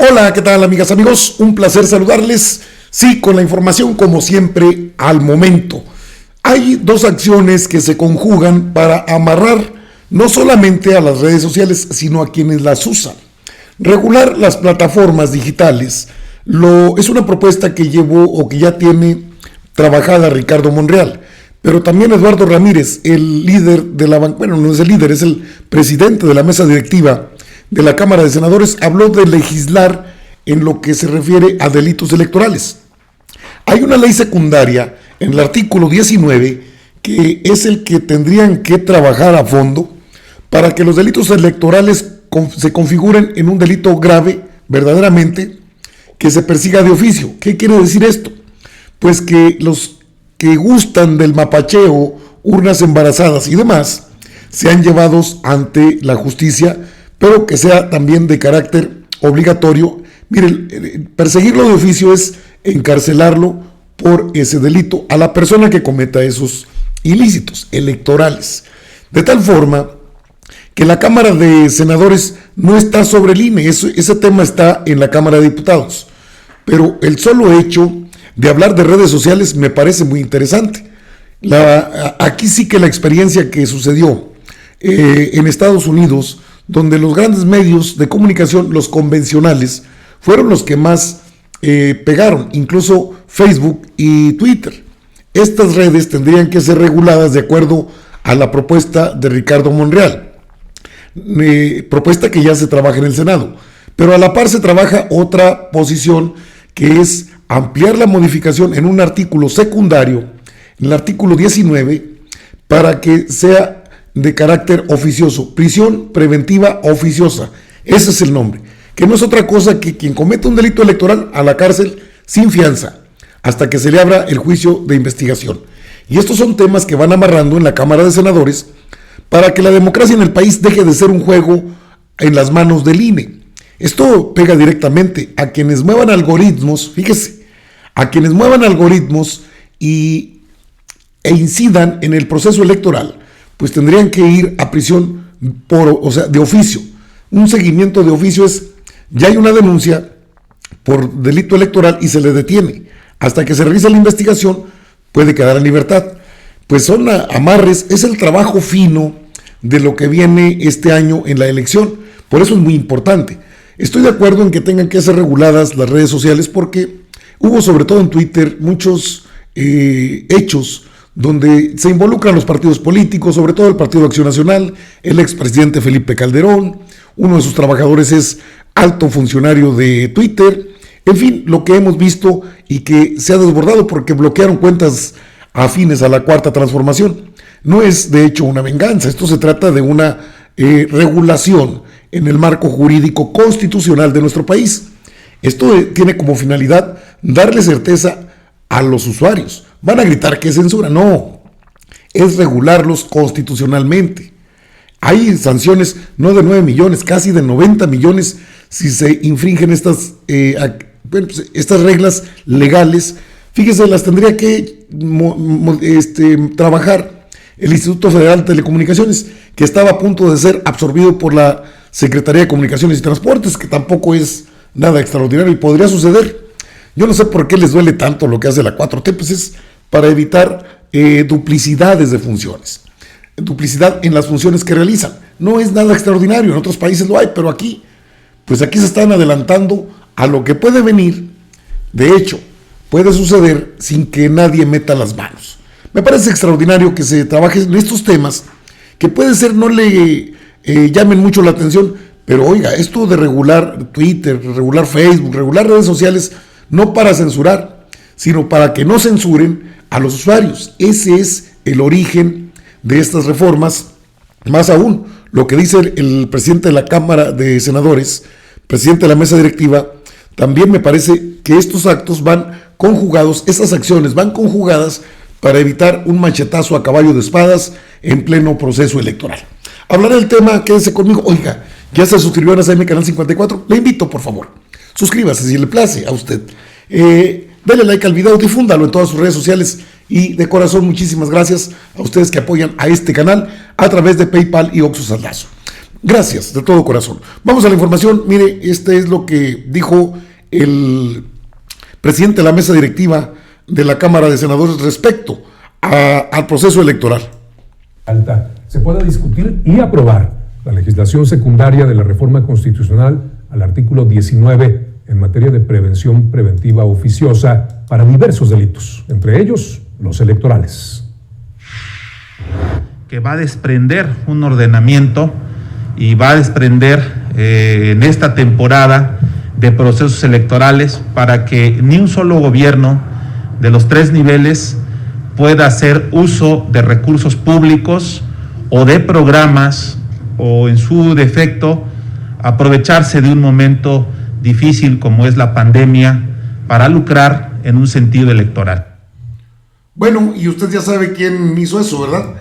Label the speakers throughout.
Speaker 1: Hola, ¿qué tal, amigas, amigos? Un placer saludarles. Sí, con la información como siempre al momento. Hay dos acciones que se conjugan para amarrar no solamente a las redes sociales, sino a quienes las usan. Regular las plataformas digitales es una propuesta que llevó o que ya tiene trabajada Ricardo Monreal, pero también Eduardo Ramírez, el líder de la bueno, no es el líder, es el presidente de la mesa directiva de la Cámara de Senadores, habló de legislar en lo que se refiere a delitos electorales. Hay una ley secundaria en el artículo 19 que es el que tendrían que trabajar a fondo para que los delitos electorales se configuren en un delito grave, verdaderamente, que se persiga de oficio. ¿Qué quiere decir esto? Pues que los que gustan del mapacheo, urnas embarazadas y demás, sean llevados ante la justicia, pero que sea también de carácter obligatorio. Miren, perseguirlo de oficio es encarcelarlo por ese delito a la persona que cometa esos ilícitos electorales. De tal forma que la Cámara de Senadores no está sobre el INE, ese tema está en la Cámara de Diputados. Pero el solo hecho de hablar de redes sociales me parece muy interesante. Aquí sí que la experiencia que sucedió en Estados Unidos, donde los grandes medios de comunicación, los convencionales, fueron los que más pegaron, incluso Facebook y Twitter. Estas redes tendrían que ser reguladas de acuerdo a la propuesta de Ricardo Monreal, propuesta que ya se trabaja en el Senado, pero a la par se trabaja otra posición que es ampliar la modificación en un artículo secundario, en el artículo 19, para que sea de carácter oficioso, prisión preventiva oficiosa, ese es el nombre, que no es otra cosa que quien cometa un delito electoral a la cárcel sin fianza, hasta que se le abra el juicio de investigación. Y estos son temas que van amarrando en la Cámara de Senadores para que la democracia en el país deje de ser un juego en las manos del INE. Esto pega directamente a quienes muevan algoritmos, fíjese, a quienes muevan algoritmos e incidan en el proceso electoral, pues tendrían que ir a prisión de oficio. Un seguimiento de oficio es, ya hay una denuncia por delito electoral y se le detiene. Hasta que se realice la investigación, puede quedar en libertad. Pues son amarres, es el trabajo fino de lo que viene este año en la elección. Por eso es muy importante. Estoy de acuerdo en que tengan que ser reguladas las redes sociales porque hubo, sobre todo en Twitter, muchos hechos donde se involucran los partidos políticos, sobre todo el Partido Acción Nacional, el expresidente Felipe Calderón, uno de sus trabajadores es alto funcionario de Twitter, en fin, lo que hemos visto y que se ha desbordado porque bloquearon cuentas afines a la Cuarta Transformación. No es de hecho una venganza, esto se trata de una regulación en el marco jurídico constitucional de nuestro país. Esto tiene como finalidad darle certeza a los usuarios. Van a gritar que es censura, no, es regularlos constitucionalmente. Hay sanciones no de 9 millones, casi de 90 millones si se infringen estas reglas legales. Fíjese, las tendría que trabajar el Instituto Federal de Telecomunicaciones, que estaba a punto de ser absorbido por la Secretaría de Comunicaciones y Transportes, que tampoco es nada extraordinario y podría suceder. Yo no sé por qué les duele tanto lo que hace la 4T, pues es para evitar duplicidades de funciones, duplicidad en las funciones que realizan. No es nada extraordinario, en otros países lo hay, pero aquí se están adelantando a lo que puede venir. De hecho, puede suceder sin que nadie meta las manos. Me parece extraordinario que se trabaje en estos temas, que puede ser no le llamen mucho la atención, pero oiga, esto de regular Twitter, regular Facebook, regular redes sociales, no para censurar, sino para que no censuren a los usuarios. Ese es el origen de estas reformas. Más aún, lo que dice el presidente de la Cámara de Senadores, presidente de la mesa directiva, también me parece que estos actos van conjugados, estas acciones van conjugadas para evitar un machetazo a caballo de espadas en pleno proceso electoral. Hablaré del tema, quédese conmigo. Oiga, ya se suscribió a mi canal 54, le invito por favor, suscríbase si le place a usted. Dale like al video, difúndalo en todas sus redes sociales y de corazón muchísimas gracias a ustedes que apoyan a este canal a través de PayPal y Oxxo Saldazo. Gracias, de todo corazón. Vamos a la información. Mire, este es lo que dijo el presidente de la mesa directiva de la Cámara de Senadores respecto al proceso electoral.
Speaker 2: Se pueda discutir y aprobar la legislación secundaria de la reforma constitucional al artículo 19 en materia de prevención preventiva oficiosa para diversos delitos, entre ellos los electorales.
Speaker 3: Que va a desprender un ordenamiento y va a desprender en esta temporada de procesos electorales para que ni un solo gobierno de los 3 niveles pueda hacer uso de recursos públicos o de programas o en su defecto aprovecharse de un momento difícil como es la pandemia para lucrar en un sentido electoral.
Speaker 1: Bueno, y usted ya sabe quién hizo eso, ¿verdad?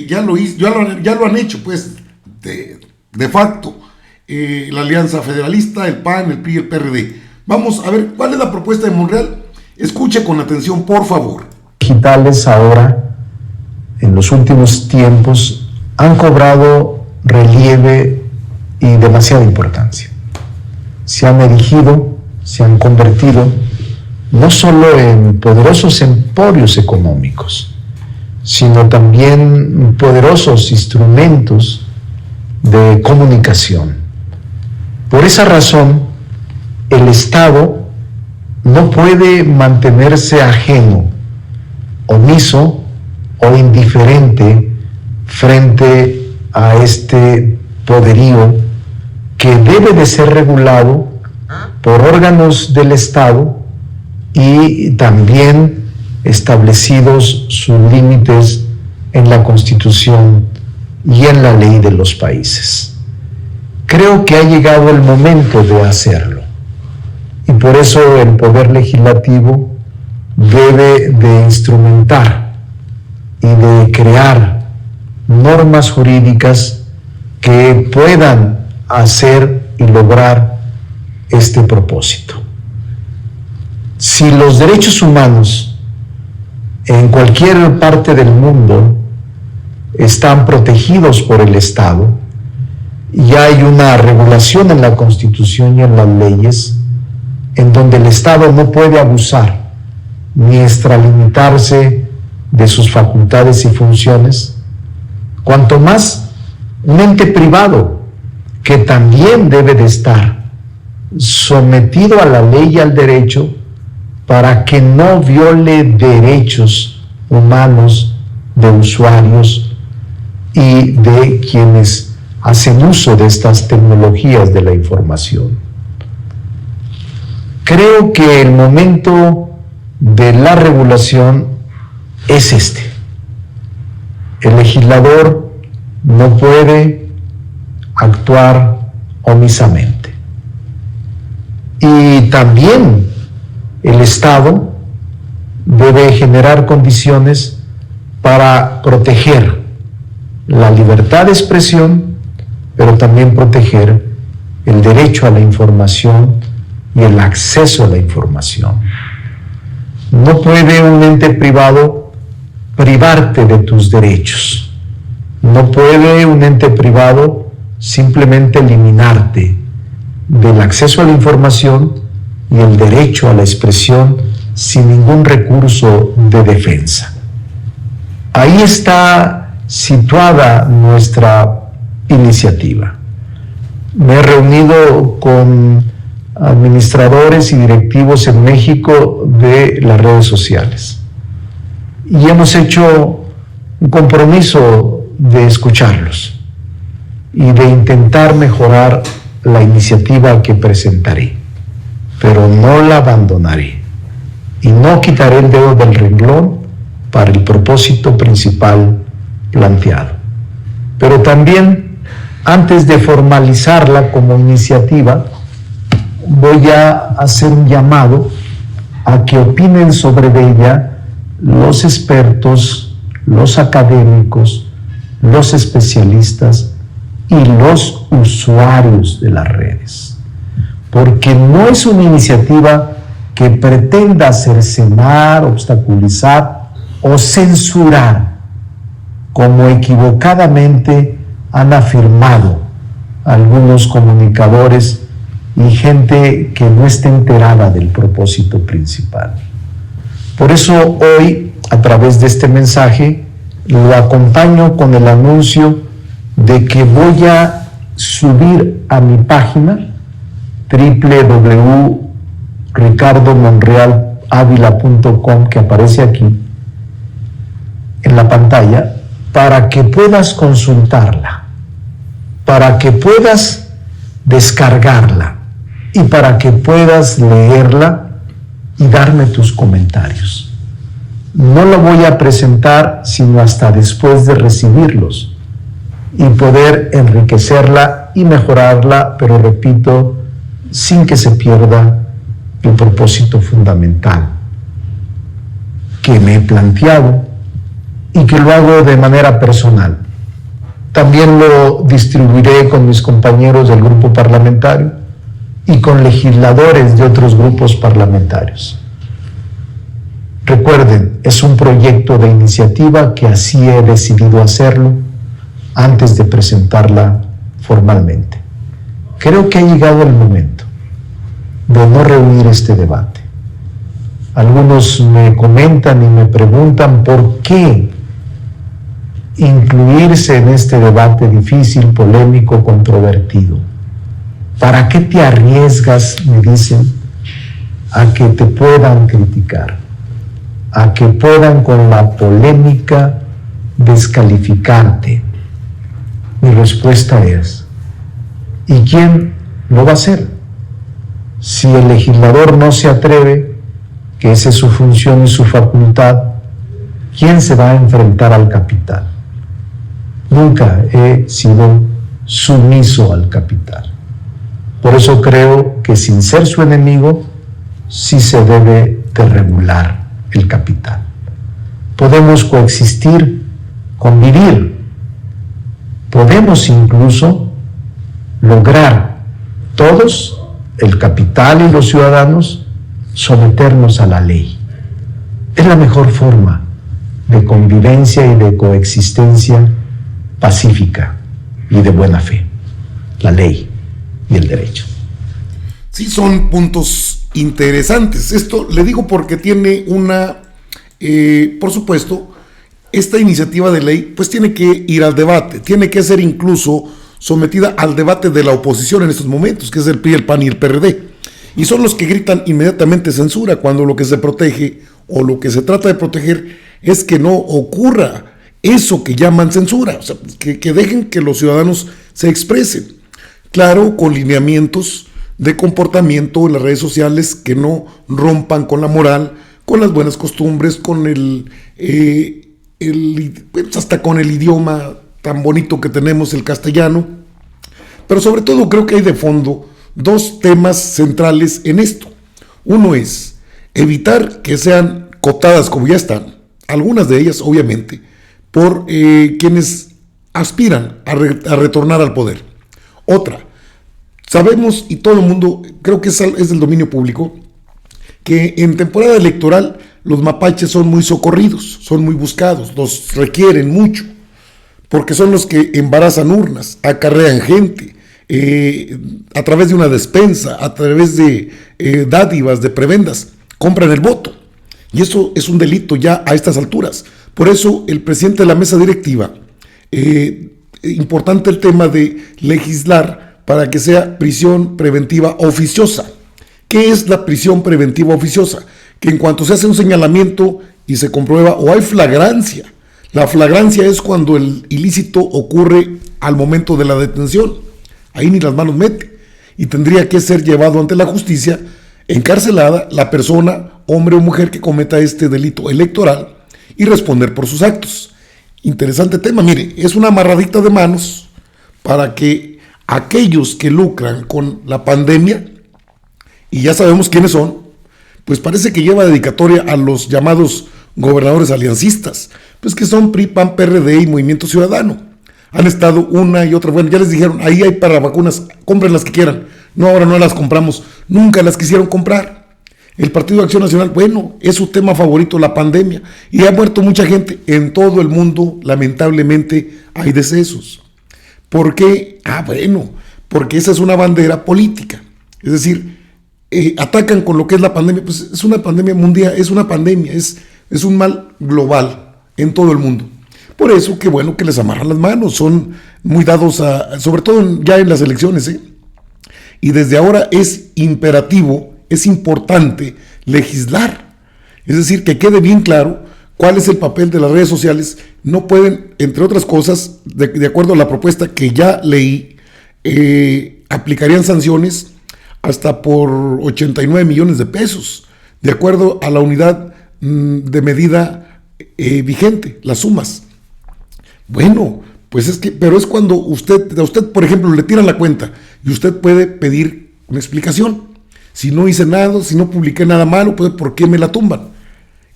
Speaker 1: Ya lo han hecho, pues, de facto, la Alianza Federalista, el PAN, el PRI y el PRD. Vamos a ver cuál es la propuesta de Monreal. Escuche con atención, por favor.
Speaker 4: Digitales ahora, en los últimos tiempos, han cobrado relieve y demasiada importancia. Se han erigido, se han convertido no solo en poderosos emporios económicos, sino también poderosos instrumentos de comunicación. Por esa razón, el Estado no puede mantenerse ajeno, omiso o indiferente frente a este poderío que debe de ser regulado por órganos del Estado y también establecidos sus límites en la Constitución y en la ley de los países. Creo que ha llegado el momento de hacerlo y por eso el Poder Legislativo debe de instrumentar y de crear normas jurídicas que puedan hacer y lograr este propósito. Si los derechos humanos en cualquier parte del mundo están protegidos por el Estado y hay una regulación en la Constitución y en las leyes en donde el Estado no puede abusar ni extralimitarse de sus facultades y funciones, cuanto más un ente privado que también debe de estar sometido a la ley y al derecho para que no viole derechos humanos de usuarios y de quienes hacen uso de estas tecnologías de la información. Creo que el momento de la regulación es este. El legislador no puede actuar omisamente. Y también el Estado debe generar condiciones para proteger la libertad de expresión, pero también proteger el derecho a la información y el acceso a la información. No puede un ente privado privarte de tus derechos. No puede un ente privado simplemente eliminarte del acceso a la información y el derecho a la expresión sin ningún recurso de defensa. Ahí está situada nuestra iniciativa. Me he reunido con administradores y directivos en México de las redes sociales y hemos hecho un compromiso de escucharlos y de intentar mejorar la iniciativa que presentaré, pero no la abandonaré y no quitaré el dedo del renglón para el propósito principal planteado. Pero también, antes de formalizarla como iniciativa, voy a hacer un llamado a que opinen sobre ella los expertos, los académicos, los especialistas y los usuarios de las redes. Porque no es una iniciativa que pretenda cercenar, obstaculizar o censurar, como equivocadamente han afirmado algunos comunicadores y gente que no esté enterada del propósito principal. Por eso hoy, a través de este mensaje, lo acompaño con el anuncio de que voy a subir a mi página www.ricardomonrealavila.com, que aparece aquí en la pantalla, para que puedas consultarla, para que puedas descargarla y para que puedas leerla y darme tus comentarios. No lo voy a presentar sino hasta después de recibirlos y poder enriquecerla y mejorarla, pero repito, sin que se pierda el propósito fundamental que me he planteado y que lo hago de manera personal. También lo distribuiré con mis compañeros del grupo parlamentario y con legisladores de otros grupos parlamentarios. Recuerden, es un proyecto de iniciativa que así he decidido hacerlo antes de presentarla formalmente. Creo que ha llegado el momento de no rehuir este debate. Algunos me comentan y me preguntan por qué incluirse en este debate difícil, polémico, controvertido. ¿Para qué te arriesgas, me dicen, a que te puedan criticar, a que puedan con la polémica descalificarte? Mi respuesta es, ¿y quién lo va a hacer? Si el legislador no se atreve, que esa es su función y su facultad, ¿quién se va a enfrentar al capital? Nunca he sido sumiso al capital. Por eso creo que sin ser su enemigo, sí se debe de regular el capital. Podemos coexistir, convivir. Podemos incluso lograr todos, el capital y los ciudadanos, someternos a la ley. Es la mejor forma de convivencia y de coexistencia pacífica y de buena fe, la ley y el derecho.
Speaker 1: Sí, son puntos interesantes. Esto le digo porque tiene una, por supuesto, esta iniciativa de ley pues tiene que ir al debate, tiene que ser incluso sometida al debate de la oposición en estos momentos, que es el PRI, el PAN y el PRD. Y son los que gritan inmediatamente censura, cuando lo que se protege o lo que se trata de proteger es que no ocurra eso que llaman censura, o sea, que dejen que los ciudadanos se expresen. Claro, con lineamientos de comportamiento en las redes sociales que no rompan con la moral, con las buenas costumbres, con hasta con el idioma tan bonito que tenemos, el castellano. Pero sobre todo creo que hay de fondo dos temas centrales en esto. Uno es evitar que sean cooptadas como ya están, algunas de ellas obviamente, por quienes aspiran a retornar al poder. Otra, sabemos y todo el mundo, creo que es del dominio público, que en temporada electoral los mapaches son muy socorridos, son muy buscados, los requieren mucho, porque son los que embarazan urnas, acarrean gente, a través de una despensa, a través de dádivas, de prebendas, compran el voto. Y eso es un delito ya a estas alturas. Por eso el presidente de la mesa directiva, importante el tema de legislar para que sea prisión preventiva oficiosa. ¿Qué es la prisión preventiva oficiosa? Que en cuanto se hace un señalamiento y se comprueba o hay flagrancia, la flagrancia es cuando el ilícito ocurre al momento de la detención. Ahí ni las manos mete. Y tendría que ser llevado ante la justicia, encarcelada la persona, hombre o mujer, que cometa este delito electoral y responder por sus actos. Interesante tema. Mire, es una amarradita de manos para que aquellos que lucran con la pandemia, y ya sabemos quiénes son, pues parece que lleva dedicatoria a los llamados gobernadores aliancistas, pues que son PRI, PAN, PRD y Movimiento Ciudadano. Han estado una y otra, bueno, ya les dijeron, ahí hay para vacunas, compren las que quieran. No, ahora no las compramos, nunca las quisieron comprar. El Partido de Acción Nacional, bueno, es su tema favorito, la pandemia, y ha muerto mucha gente en todo el mundo, lamentablemente hay decesos. ¿Por qué? Bueno, porque esa es una bandera política. Es decir, atacan con lo que es la pandemia. Pues es una pandemia mundial, es una pandemia, es un mal global en todo el mundo. Por eso, qué bueno que les amarran las manos, son muy dados sobre todo ya en las elecciones, y desde ahora es imperativo, es importante legislar. Es decir, que quede bien claro cuál es el papel de las redes sociales. No pueden, entre otras cosas, de acuerdo a la propuesta que ya leí, aplicarían sanciones hasta por 89 millones de pesos, de acuerdo a la unidad de medida vigente, las sumas. Bueno, pues pero es cuando a usted, por ejemplo, le tiran la cuenta y usted puede pedir una explicación. Si no hice nada, si no publiqué nada malo, pues ¿por qué me la tumban?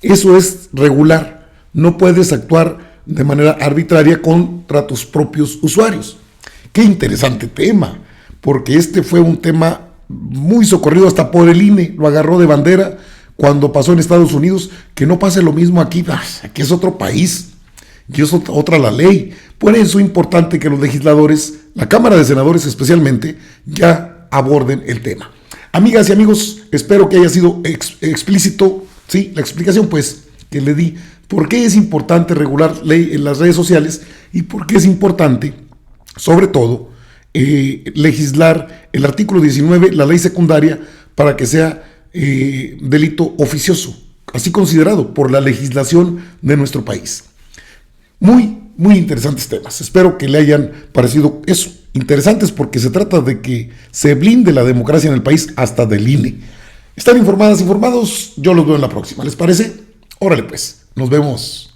Speaker 1: Eso es regular. No puedes actuar de manera arbitraria contra tus propios usuarios. Qué interesante tema, porque este fue un tema muy socorrido hasta por el INE, lo agarró de bandera cuando pasó en Estados Unidos. Que no pase lo mismo aquí, aquí es otro país y es otra la ley. Por eso es importante que los legisladores, la Cámara de Senadores especialmente, ya aborden el tema. Amigas y amigos, espero que haya sido explícito, ¿sí? La explicación pues que le di, por qué es importante regular ley en las redes sociales y por qué es importante, sobre todo, legislar el artículo 19, la ley secundaria, para que sea delito oficioso, así considerado por la legislación de nuestro país. Muy, muy interesantes temas. Espero que le hayan parecido eso, interesantes, porque se trata de que se blinde la democracia en el país hasta del INE. ¿Están informados? Yo los veo en la próxima. ¿Les parece? Órale pues, nos vemos.